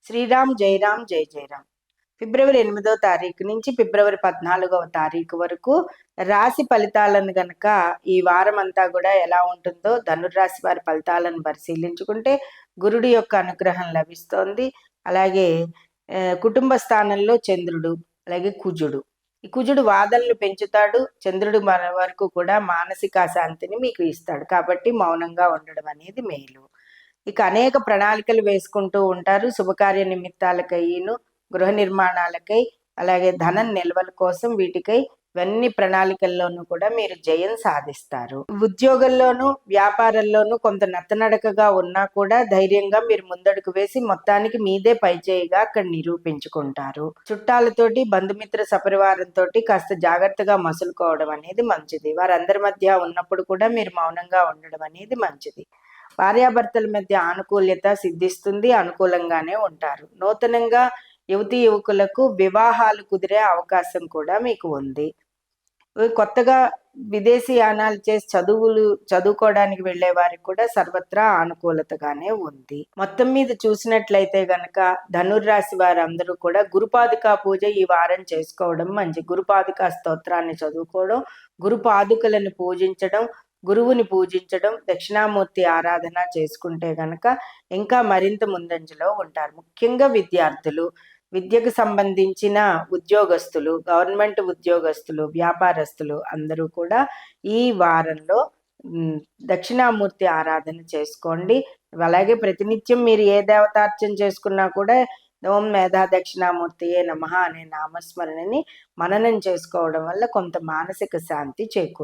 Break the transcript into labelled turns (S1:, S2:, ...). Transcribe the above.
S1: శ్రీరామ్ జయరామ్ జై జయరామ్. ఫిబ్రవరి 8వ తారీఖు నుంచి ఫిబ్రవరి 14వ తారీఖు వరకు రాశి ఫలితాలను గనక ఈ వారం అంతా కూడా ఎలా ఉంటుందో ధనుర్రాశి వారి ఫలితాలను పరిశీలించుకుంటే గురుడి యొక్క అనుగ్రహం లభిస్తోంది. అలాగే కుటుంబ స్థానంలో చంద్రుడు, అలాగే కుజుడు. ఈ కుజుడు వాదనలు పెంచుతాడు, చంద్రుడు మన వరకు కూడా మానసిక శాంతిని మీకు ఇస్తాడు. కాబట్టి మౌనంగా ఉండడం అనేది మేలు. ఇక అనేక ప్రణాళికలు వేసుకుంటూ ఉంటారు. శుభకార్య నిమిత్తాలకైను, గృహ నిర్మాణాలకై, అలాగే ధనం నిల్వల కోసం, వీటికై ఇవన్నీ ప్రణాళికల్లోనూ కూడా మీరు జయం సాధిస్తారు. ఉద్యోగంలోనూ వ్యాపారంలోనూ కొంత నత్తనడకగా ఉన్నా కూడా ధైర్యంగా మీరు ముందడుగు వేసి మొత్తానికి మీదే పైచేయిగా అక్కడ నిరూపించుకుంటారు. చుట్టాలతోటి, బంధుమిత్ర సపరివారంతో కాస్త జాగ్రత్తగా మసులుకోవడం అనేది మంచిది. వారందరి మధ్య ఉన్నప్పుడు కూడా మీరు మౌనంగా ఉండడం అనేది మంచిది. భార్యాభర్తల మధ్య ఆనుకూల్యత సిద్ధిస్తుంది, అనుకూలంగానే ఉంటారు. నూతనంగా యువతీ యువకులకు వివాహాలు కుదిరే అవకాశం కూడా మీకు ఉంది. కొత్తగా విదేశీ యానాలు చేసి చదువుకోవడానికి వెళ్లే వారికి కూడా సర్వత్రా అనుకూలతగానే ఉంది. మొత్తం మీద చూసినట్లయితే గనక ధనుర్రాశి వారందరూ కూడా గురుపాదుకా పూజ ఈ వారం చేసుకోవడం మంచి. గురుపాదుకా స్తోత్రాన్ని చదువుకోవడం, గురుపాదుకలను పూజించడం, గురువుని పూజించడం, దక్షిణామూర్తి ఆరాధన చేసుకుంటే గనక ఇంకా మరింత ముందంజలో ఉంటారు. ముఖ్యంగా విద్యార్థులు, విద్యకు సంబంధించిన ఉద్యోగస్తులు, గవర్నమెంట్ ఉద్యోగస్తులు, వ్యాపారస్తులు అందరూ కూడా ఈ వారంలో దక్షిణామూర్తి ఆరాధన చేసుకోండి. అలాగే ప్రతినిత్యం మీరు ఏ దేవతార్చన చేసుకున్నా కూడా ఓం మేధా దక్షిణామూర్తియే నమః అనే నామస్మరణని మననం చేసుకోవడం వల్ల కొంత మానసిక శాంతి చేకూరుతుంది.